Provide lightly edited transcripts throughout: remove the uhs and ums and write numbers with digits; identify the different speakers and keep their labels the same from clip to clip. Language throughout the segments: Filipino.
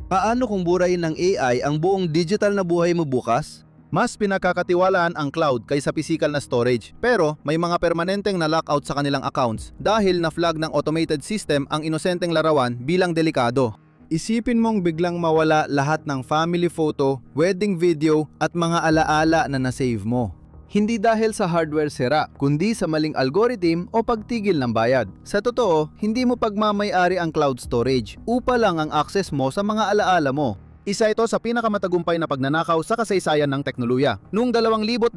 Speaker 1: Paano kung burahin ng AI ang buong digital na buhay mo bukas?
Speaker 2: Mas pinakakatiwalaan ang cloud kaysa physical na storage, pero may mga permanenteng na lockout sa kanilang accounts dahil na-flag ng automated system ang inosenteng larawan bilang delikado. Isipin mong biglang mawala lahat ng family photo, wedding video at mga alaala na nasave mo. Hindi dahil sa hardware sira, kundi sa maling algorithm o pagtigil ng bayad. Sa totoo, hindi mo pagmamay-ari ang cloud storage, upa lang ang access mo sa mga alaala mo. Isa ito sa pinakamatagumpay na pagnanakaw sa kasaysayan ng teknolohiya. Noong 2021,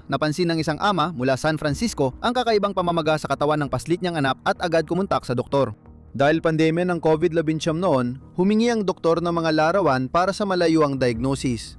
Speaker 2: napansin ng isang ama mula San Francisco ang kakaibang pamamaga sa katawan ng paslit niyang anak at agad kumontak sa doktor. Dahil pandemya ng COVID-19 noon, humingi ang doktor ng mga larawan para sa malayuang diagnosis.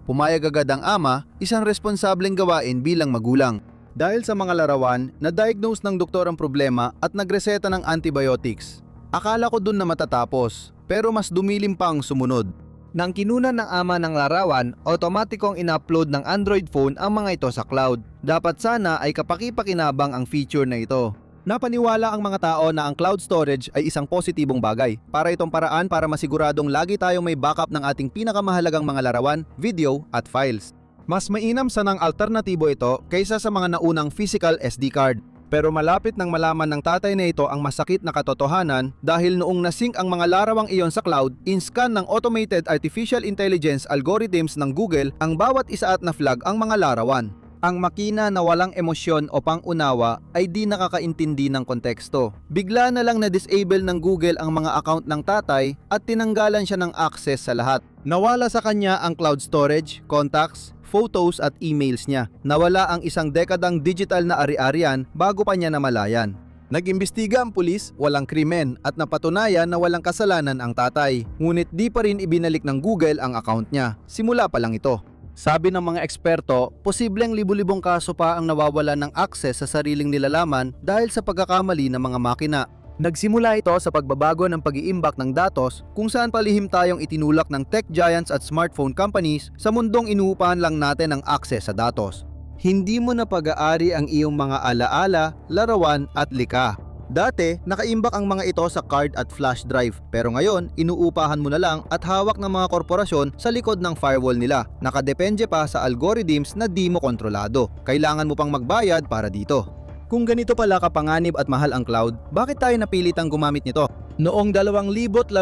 Speaker 2: Pumayag agad ang ama, isang responsableng gawain bilang magulang. Dahil sa mga larawan, na-diagnose ng doktor ang problema at nagreseta ng antibiotics. Akala ko dun na matatapos, pero mas dumilim pa ang sumunod.
Speaker 3: Nang kinunan ng ama ng larawan, automatikong in-upload ng Android phone ang mga ito sa cloud. Dapat sana ay kapaki-pakinabang ang feature na ito. Napaniwala ang mga tao na ang cloud storage ay isang positibong bagay. Para itong paraan para masiguradong lagi tayong may backup ng ating pinakamahalagang mga larawan, video at files.
Speaker 2: Mas mainam sanang alternatibo ito kaysa sa mga naunang physical SD card. Pero malapit nang malaman ng tatay na ito ang masakit na katotohanan dahil noong nasync ang mga larawang iyon sa cloud, in-scan ng automated artificial intelligence algorithms ng Google ang bawat isa at na-flag ang mga larawan. Ang makina na walang emosyon o pang-unawa ay di nakakaintindi ng konteksto. Bigla na lang na-disable ng Google ang mga account ng tatay at tinanggalan siya ng access sa lahat. Nawala sa kanya ang cloud storage, contacts, photos at emails niya. Nawala ang isang dekadang digital na ari-arian bago pa niya namalayan. Nag-imbestiga ang pulis, walang krimen at napatunayan na walang kasalanan ang tatay. Ngunit di pa rin ibinalik ng Google ang account niya. Simula pa lang ito. Sabi ng mga eksperto, posibleng libu-libong kaso pa ang nawawala ng access sa sariling nilalaman dahil sa pagkakamali ng mga makina. Nagsimula ito sa pagbabago ng pag-iimbak ng datos kung saan palihim tayong itinulak ng tech giants at smartphone companies sa mundong inuupahan lang natin ang access sa datos. Hindi mo na pag-aari ang iyong mga alaala, larawan at likha. Dati, nakaimbak ang mga ito sa card at flash drive, pero ngayon, inuupahan mo na lang at hawak ng mga korporasyon sa likod ng firewall nila. Nakadepende pa sa algorithms na di mo kontrolado. Kailangan mo pang magbayad para dito. Kung ganito pala kapanganib at mahal ang cloud, bakit tayo napilitang gumamit nito? Noong 2016,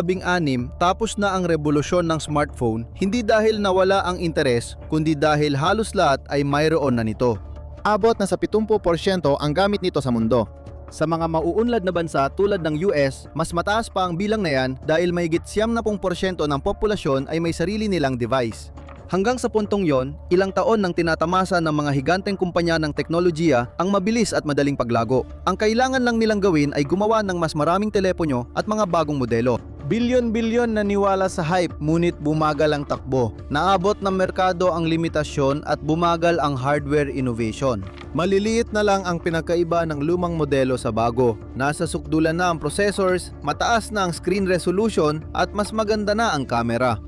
Speaker 2: tapos na ang revolusyon ng smartphone, hindi dahil nawala ang interes, kundi dahil halos lahat ay mayroon na nito. Abot na sa 70% ang gamit nito sa mundo. Sa mga mauunlad na bansa tulad ng US, mas mataas pa ang bilang na yan dahil mahigit 70% ng populasyon ay may sarili nilang device. Hanggang sa puntong yon, ilang taon nang tinatamasa ng mga higanteng kumpanya ng teknolohiya ang mabilis at madaling paglago. Ang kailangan lang nilang gawin ay gumawa ng mas maraming telepono at mga bagong modelo. Bilyon-bilyon na niwala sa hype, ngunit bumagal ang takbo. Naabot ng merkado ang limitasyon at bumagal ang hardware innovation. Maliliit na lang ang pinakaiba ng lumang modelo sa bago. Nasa sukdulan na ang processors, mataas na ang screen resolution at mas maganda na ang camera.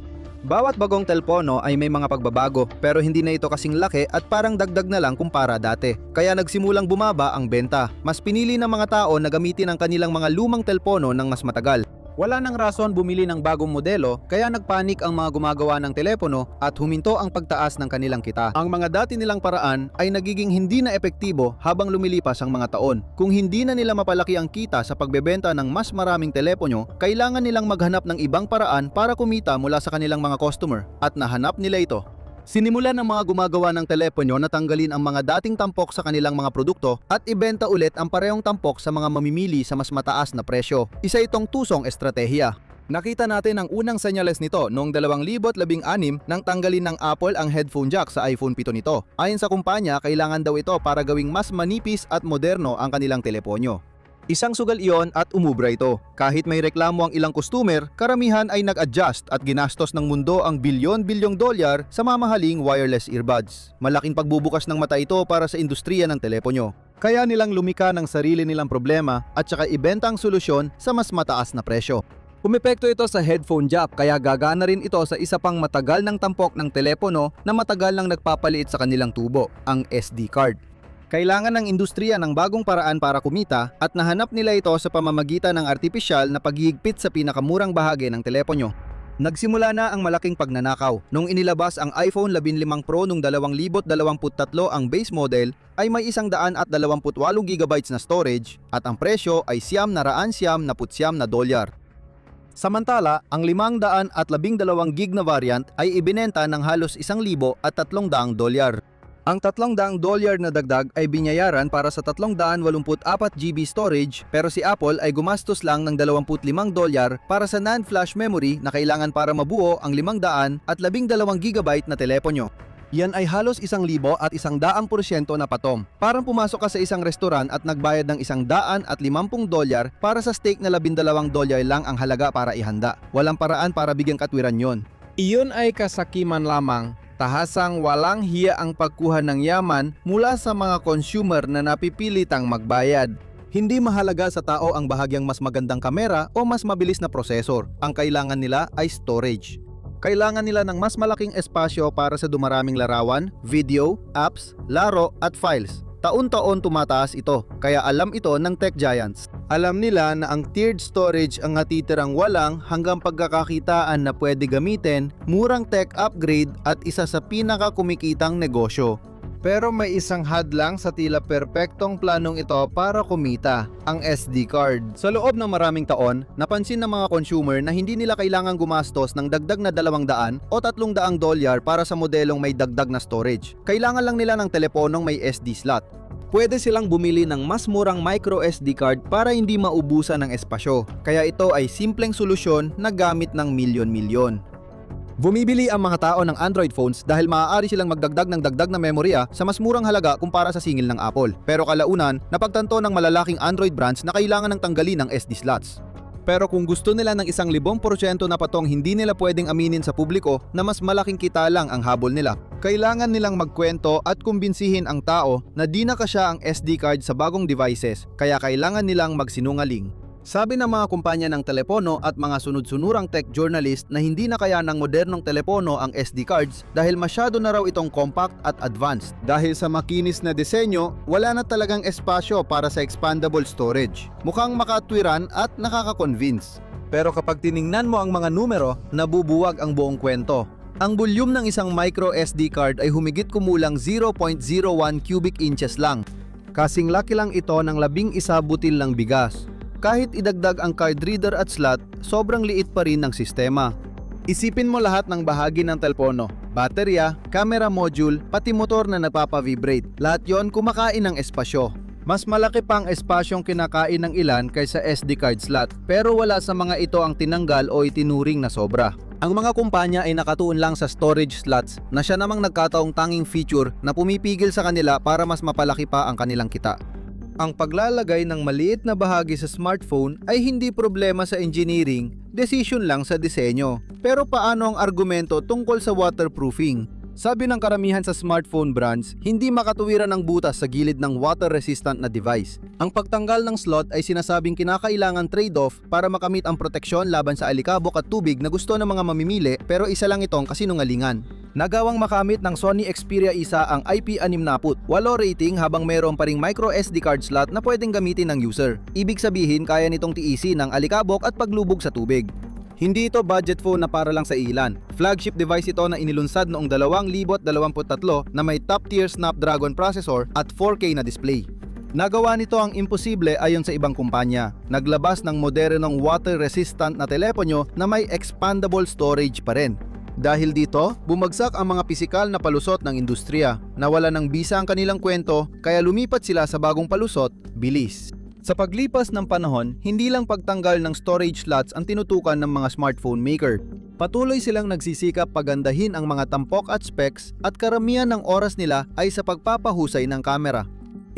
Speaker 2: Bawat bagong telepono ay may mga pagbabago pero hindi na ito kasing laki at parang dagdag na lang kumpara dati. Kaya nagsimulang bumaba ang benta. Mas pinili ng mga tao na gamitin ang kanilang mga lumang telepono ng mas matagal. Wala nang rason bumili ng bagong modelo kaya nagpanik ang mga gumagawa ng telepono at huminto ang pagtaas ng kanilang kita. Ang mga dati nilang paraan ay nagiging hindi na epektibo habang lumilipas ang mga taon. Kung hindi na nila mapalaki ang kita sa pagbebenta ng mas maraming telepono, kailangan nilang maghanap ng ibang paraan para kumita mula sa kanilang mga customer at nahanap nila ito. Sinimulan ng mga gumagawa ng telepono na tanggalin ang mga dating tampok sa kanilang mga produkto at ibenta ulit ang parehong tampok sa mga mamimili sa mas mataas na presyo. Isa itong tusong estratehiya. Nakita natin ang unang senyales nito noong 2016 nang tanggalin ng Apple ang headphone jack sa iPhone 7 nito. Ayon sa kumpanya, kailangan daw ito para gawing mas manipis at moderno ang kanilang teleponyo. Isang sugal iyon at umubra ito. Kahit may reklamo ang ilang customer, karamihan ay nag-adjust at ginastos ng mundo ang bilyon-bilyong dolyar sa mamahaling wireless earbuds. Malaking pagbubukas ng mata ito para sa industriya ng telepono. Kaya nilang lumika ng sarili nilang problema at saka ibenta ang solusyon sa mas mataas na presyo. Umepekto ito sa headphone jack kaya gagana rin ito sa isa pang matagal ng tampok ng telepono na matagal nang nagpapaliit sa kanilang tubo, ang SD card. Kailangan ng industriya ng bagong paraan para kumita at nahanap nila ito sa pamamagitan ng artipisyal na paghihigpit sa pinakamurang bahagi ng telepono. Nagsimula na ang malaking pagnanakaw. Nung inilabas ang iPhone 15 Pro noong 2023 ang base model ay may 128GB na storage at ang presyo ay $999. Samantala, ang 512GB na variant ay ibinenta ng halos $1,300. Ang $300 na dagdag ay binayaran para sa 384GB storage pero si Apple ay gumastos lang ng $25 para sa NAND flash memory na kailangan para mabuo ang 512GB na telepono. Yan ay halos 1,000 at 100% na patom. Parang pumasok ka sa isang restaurant at nagbayad ng $150 para sa steak na $12 lang ang halaga para ihanda. Walang paraan para bigyang katwiran yon.
Speaker 3: Iyon ay kasakiman lamang. Tahasang walang hiya ang pagkuha ng yaman mula sa mga consumer na napipilitang magbayad.
Speaker 2: Hindi mahalaga sa tao ang bahagyang mas magandang kamera o mas mabilis na prosesor. Ang kailangan nila ay storage. Kailangan nila ng mas malaking espasyo para sa dumaraming larawan, video, apps, laro at files. Taon-taon tumataas ito, kaya alam ito ng tech giants. Alam nila na ang tiered storage ang natitirang walang hanggang pagkakakitaan na pwede gamitin, murang tech upgrade at isa sa pinakakumikitang negosyo. Pero may isang hadlang sa tila perpektong planong ito para kumita, ang SD card. Sa loob ng maraming taon, napansin ng mga consumer na hindi nila kailangang gumastos ng dagdag na $200 o $300 para sa modelong may dagdag na storage. Kailangan lang nila ng teleponong may SD slot. Pwede silang bumili ng mas murang micro SD card para hindi maubusan ng espasyo. Kaya ito ay simpleng solusyon na gamit ng milyon-milyon. Bumibili ang mga tao ng Android phones dahil maaari silang magdagdag ng dagdag na memorya sa mas murang halaga kumpara sa singil ng Apple. Pero kalaunan, napagtanto ng malalaking Android brands na kailangan ng tanggalin ng SD slots. Pero kung gusto nila ng 1,000% na patong, hindi nila pwedeng aminin sa publiko na mas malaking kita lang ang habol nila. Kailangan nilang magkwento at kumbinsihin ang tao na di na kasya ang SD card sa bagong devices, kaya kailangan nilang magsinungaling. Sabi ng mga kumpanya ng telepono at mga sunod-sunurang tech journalist na hindi na kaya ng modernong telepono ang SD cards dahil masyado na raw itong compact at advanced. Dahil sa makinis na disenyo, wala na talagang espasyo para sa expandable storage. Mukhang makatwiran at nakaka-convince. Pero kapag tiningnan mo ang mga numero, nabubuwag ang buong kwento. Ang volume ng isang micro SD card ay humigit kumulang 0.01 cubic inches lang. Kasing laki lang ito ng 11 butil ng bigas. Kahit idagdag ang card reader at slot, sobrang liit pa rin ng sistema. Isipin mo lahat ng bahagi ng telepono, baterya, camera module, pati motor na nagpapa-vibrate. Lahat yon kumakain ng espasyo. Mas malaki pa ang espasyong kinakain ng ilan kaysa SD card slot, pero wala sa mga ito ang tinanggal o itinuring na sobra. Ang mga kumpanya ay nakatuon lang sa storage slots na siya namang nagkataong tanging feature na pumipigil sa kanila para mas mapalaki pa ang kanilang kita. Ang paglalagay ng maliit na bahagi sa smartphone ay hindi problema sa engineering, decision lang sa disenyo. Pero paano ang argumento tungkol sa waterproofing? Sabi ng karamihan sa smartphone brands, hindi makatuwiran ang butas sa gilid ng water-resistant na device. Ang pagtanggal ng slot ay sinasabing kinakailangan trade-off para makamit ang proteksyon laban sa alikabok at tubig na gusto ng mga mamimili, pero isa lang itong kasinungalingan. Nagawang makamit ng Sony Xperia 1 ang IP68 rating habang mayroon pa ring micro SD card slot na pwedeng gamitin ng user. Ibig sabihin kaya nitong tiisin ang alikabok at paglubog sa tubig. Hindi ito budget phone na para lang sa ilan. Flagship device ito na inilunsad noong 2023 na may top-tier Snapdragon processor at 4K na display. Nagawa nito ang imposible ayon sa ibang kumpanya. Naglabas ng modernong water-resistant na telepono na may expandable storage pa rin. Dahil dito, bumagsak ang mga pisikal na palusot ng industriya. Nawala ng bisa ang kanilang kwento, kaya lumipat sila sa bagong palusot, bilis. Sa paglipas ng panahon, hindi lang pagtanggal ng storage slots ang tinutukan ng mga smartphone maker. Patuloy silang nagsisikap pagandahin ang mga tampok at specs at karamihan ng oras nila ay sa pagpapahusay ng kamera.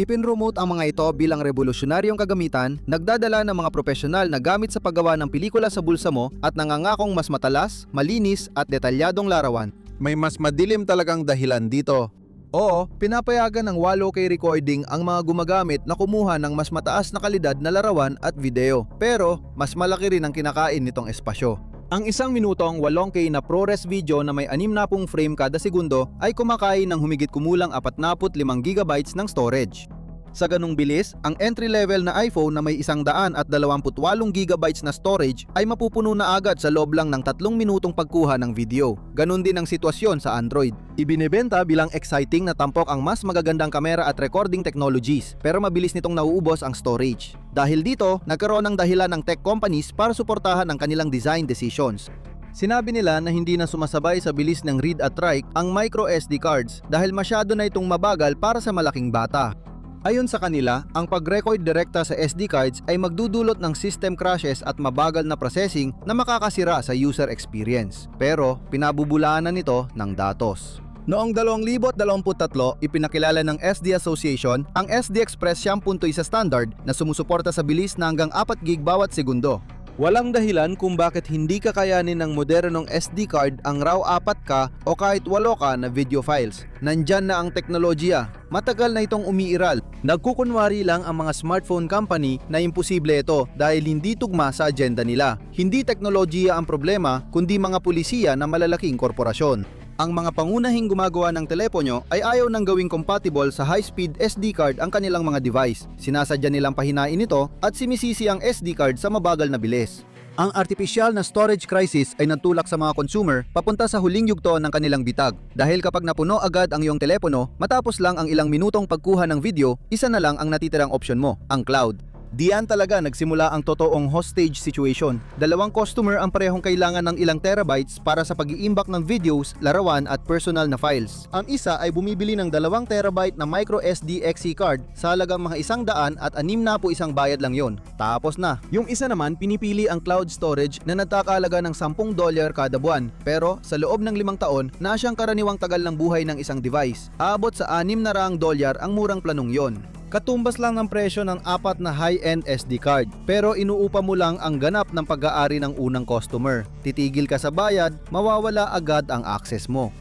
Speaker 2: Ipinromote ang mga ito bilang revolusyonaryong kagamitan, nagdadala ng mga profesional na gamit sa paggawa ng pelikula sa bulsa mo at nangangakong mas matalas, malinis at detalyadong larawan. May mas madilim talagang dahilan dito. Oo, pinapayagan ng 8K recording ang mga gumagamit na kumuha ng mas mataas na kalidad na larawan at video. Pero, mas malaki rin ang kinakain nitong espasyo. Ang 1 minutong 8K na ProRes video na may 60 frame kada segundo ay kumakain ng humigit kumulang 45GB ng storage. Sa ganung bilis, ang entry-level na iPhone na may 128GB na storage ay mapupuno na agad sa loob lang ng 3 minutong pagkuha ng video. Ganon din ang sitwasyon sa Android. Ibinebenta bilang exciting na tampok ang mas magagandang kamera at recording technologies, pero mabilis nitong nauubos ang storage. Dahil dito, nagkaroon ng dahilan ng tech companies para suportahan ang kanilang design decisions. Sinabi nila na hindi na sumasabay sa bilis ng read at write ang micro SD cards dahil masyado na itong mabagal para sa malaking bata. Ayon sa kanila, ang pag-record direkta sa SD cards ay magdudulot ng system crashes at mabagal na processing na makakasira sa user experience. Pero pinabubulaanan nito ng datos. Noong 2023, ipinakilala ng SD Association ang SD Express 10.1 standard na sumusuporta sa bilis na hanggang 4GB bawat segundo. Walang dahilan kung bakit hindi kakayanin ng modernong SD card ang RAW 4K o kahit 8K na video files. Nandyan na ang teknolohiya. Matagal na itong umiiral. Nagkukunwari lang ang mga smartphone company na imposible ito dahil hindi tugma sa agenda nila. Hindi teknolohiya ang problema kundi mga pulisiya na malalaking korporasyon. Ang mga pangunahing gumagawa ng telepono ay ayaw nang gawing compatible sa high-speed SD card ang kanilang mga device. Sinasadya nilang pahinain ito at sinisisi ang SD card sa mabagal na bilis. Ang artificial na storage crisis ay nagtulak sa mga consumer papunta sa huling yugto ng kanilang bitag. Dahil kapag napuno agad ang iyong telepono, matapos lang ang ilang minutong pagkuha ng video, isa na lang ang natitirang option mo, ang cloud. Diyan talaga nagsimula ang totoong hostage situation. Dalawang customer ang parehong kailangan ng ilang terabytes para sa pag-iimbak ng videos, larawan at personal na files. Ang isa ay bumibili ng 2 terabyte na micro SD XC card sa halagang mga 100 at 61 bayad lang yon. Tapos na. Yung isa naman pinipili ang cloud storage na nagkakahalaga ng $10 kada buwan. Pero sa loob ng 5 taon, na siyang karaniwang tagal ng buhay ng isang device. Aabot sa $600 ang murang planong yon. Katumbas lang ng presyo ng 4 na high-end SD card, pero inuupa mo lang ang ganap ng pag-aari ng unang customer. Titigil ka sa bayad, mawawala agad ang access mo.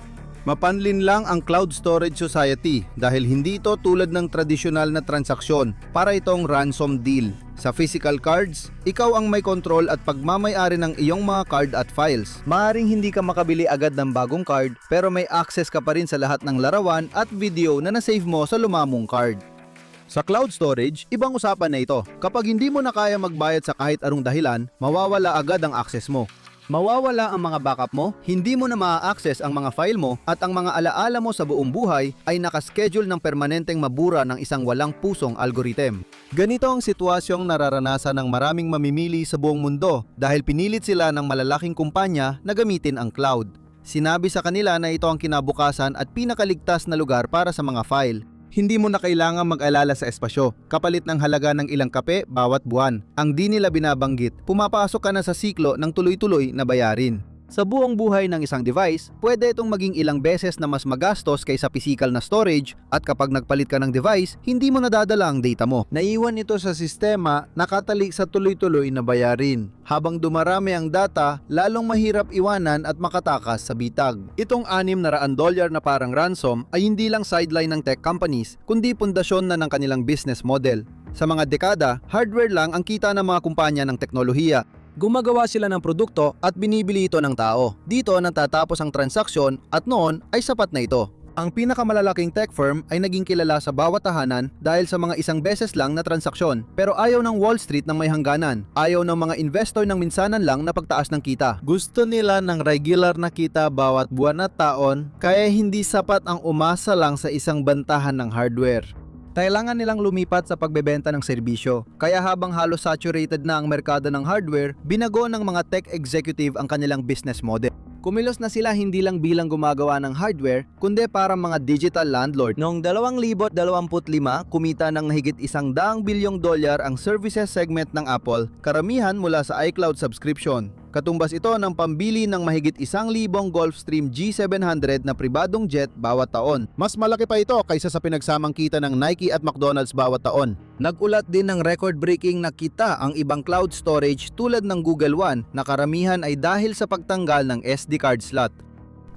Speaker 2: Mapanlin lang ang Cloud Storage Society dahil hindi ito tulad ng tradisyonal na transaksyon, para itong ransom deal. Sa physical cards, ikaw ang may control at pagmamay-ari ng iyong mga card at files. Maaring hindi ka makabili agad ng bagong card, pero may access ka pa rin sa lahat ng larawan at video na nasave mo sa lumamong card. Sa cloud storage, ibang usapan na ito. Kapag hindi mo na kaya magbayad sa kahit anong dahilan, mawawala agad ang access mo. Mawawala ang mga backup mo, hindi mo na ma-access ang mga file mo, at ang mga alaala mo sa buong buhay ay nakaschedule ng permanenteng mabura ng isang walang pusong algorithm. Ganito ang sitwasyong nararanasan ng maraming mamimili sa buong mundo dahil pinilit sila ng malalaking kumpanya na gamitin ang cloud. Sinabi sa kanila na ito ang kinabukasan at pinakaligtas na lugar para sa mga file. Hindi mo na kailangan mag-alala sa espasyo, kapalit ng halaga ng ilang kape bawat buwan. Ang di nila binabanggit, pumapasok ka na sa siklo ng tuloy-tuloy na bayarin. Sa buong buhay ng isang device, pwede itong maging ilang beses na mas magastos kaysa physical na storage, at kapag nagpalit ka ng device, hindi mo nadadala ang data mo. Naiwan ito sa sistema, nakatali sa tuloy-tuloy na bayarin. Habang dumarami ang data, lalong mahirap iwanan at makatakas sa bitag. Itong $600 na parang ransom ay hindi lang sideline ng tech companies, kundi pundasyon na ng kanilang business model. Sa mga dekada, hardware lang ang kita ng mga kumpanya ng teknolohiya. Gumagawa sila ng produkto at binibili ito ng tao. Dito natatapos ang transaksyon at noon ay sapat na ito. Ang pinakamalalaking tech firm ay naging kilala sa bawat tahanan dahil sa mga isang beses lang na transaksyon. Pero ayaw ng Wall Street ng may hangganan. Ayaw ng mga investor ng minsanan lang na pagtaas ng kita. Gusto nila ng regular na kita bawat buwan at taon, kaya hindi sapat ang umasa lang sa isang bantahan ng hardware. Kailangan nilang lumipat sa pagbebenta ng serbisyo. Kaya habang halos saturated na ang merkado ng hardware, binago ng mga tech executive ang kanilang business model. Kumilos na sila hindi lang bilang gumagawa ng hardware, kundi para mga digital landlord. Noong 2025, kumita ng higit $100 bilyong ang services segment ng Apple, karamihan mula sa iCloud subscription. Katumbas ito ng pambili ng mahigit 1,000 Gulfstream G700 na pribadong jet bawat taon. Mas malaki pa ito kaysa sa pinagsamang kita ng Nike at McDonald's bawat taon. Nagulat din ng record-breaking na kita ang ibang cloud storage tulad ng Google One na karamihan ay dahil sa pagtanggal ng SD card slot.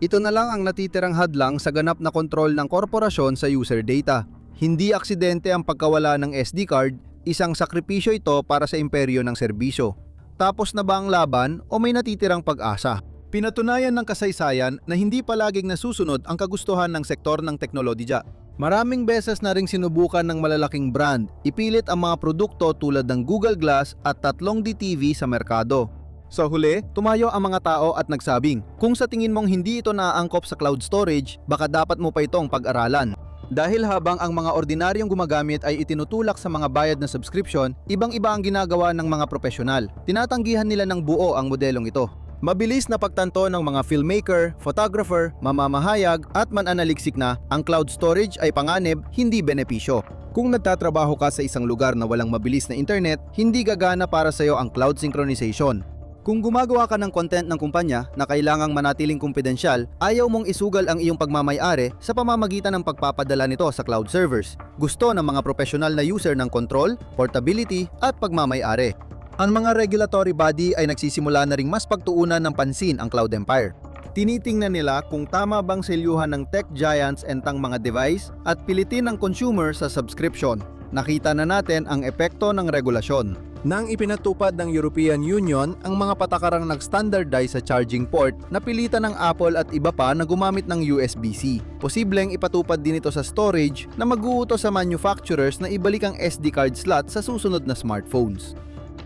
Speaker 2: Ito na lang ang natitirang hadlang sa ganap na kontrol ng korporasyon sa user data. Hindi aksidente ang pagkawala ng SD card, isang sakripisyo ito para sa imperyo ng serbisyo. Tapos na ba ang laban o may natitirang pag-asa? Pinatunayan ng kasaysayan na hindi palaging nasusunod ang kagustuhan ng sektor ng teknolohiya. Maraming beses na ring sinubukan ng malalaking brand, ipilit ang mga produkto tulad ng Google Glass at 3D TV sa merkado. Sa huli, tumayo ang mga tao at nagsabing, kung sa tingin mong hindi ito naaangkop sa cloud storage, baka dapat mo pa itong pag-aralan. Dahil habang ang mga ordinaryong gumagamit ay itinutulak sa mga bayad na subscription, ibang-iba ang ginagawa ng mga profesional. Tinatanggihan nila ng buo ang modelong ito. Mabilis na pagtanto ng mga filmmaker, photographer, mamamahayag at mananaliksik na ang cloud storage ay panganib, hindi benepisyo. Kung nagtatrabaho ka sa isang lugar na walang mabilis na internet, hindi gagana para sa iyo ang cloud synchronization. Kung gumagawa ka ng content ng kumpanya na kailangang manatiling kumpidensyal, ayaw mong isugal ang iyong pagmamay-ari sa pamamagitan ng pagpapadala nito sa cloud servers. Gusto ng mga profesional na user ng control, portability at pagmamay-ari. Ang mga regulatory body ay nagsisimula na ring mas pagtuunan ng pansin ang cloud empire. Tinitingnan nila kung tama bang selyuhan ng tech giants entang mga device at pilitin ang consumer sa subscription. Nakita na natin ang epekto ng regulasyon. Nang ipinatupad ng European Union ang mga patakarang nag-standardize sa charging port, napilitan ng Apple at iba pa na gumamit ng USB-C. Posibleng ipatupad din ito sa storage na mag-uutos sa manufacturers na ibalik ang SD card slot sa susunod na smartphones.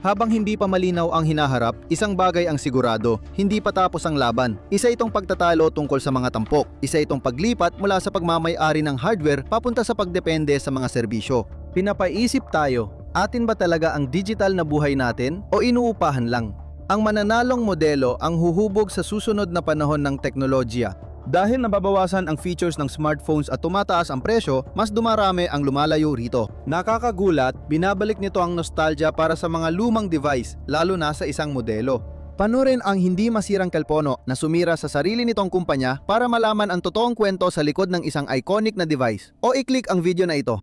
Speaker 2: Habang hindi pa malinaw ang hinaharap, isang bagay ang sigurado, hindi pa tapos ang laban. Isa itong pagtatalo tungkol sa mga tampok, isa itong paglipat mula sa pagmamay-ari ng hardware papunta sa pagdepende sa mga serbisyo. Pinapaisip tayo, atin ba talaga ang digital na buhay natin o inuupahan lang? Ang mananalong modelo ang huhubog sa susunod na panahon ng teknolohiya. Dahil nababawasan ang features ng smartphones at tumataas ang presyo, mas dumarami ang lumalayo rito. Nakakagulat, binabalik nito ang nostalgia para sa mga lumang device, lalo na sa isang modelo. Panurin ang hindi masirang kalpono na sumira sa sarili nitong kumpanya para malaman ang totoong kwento sa likod ng isang iconic na device. O i-click ang video na ito.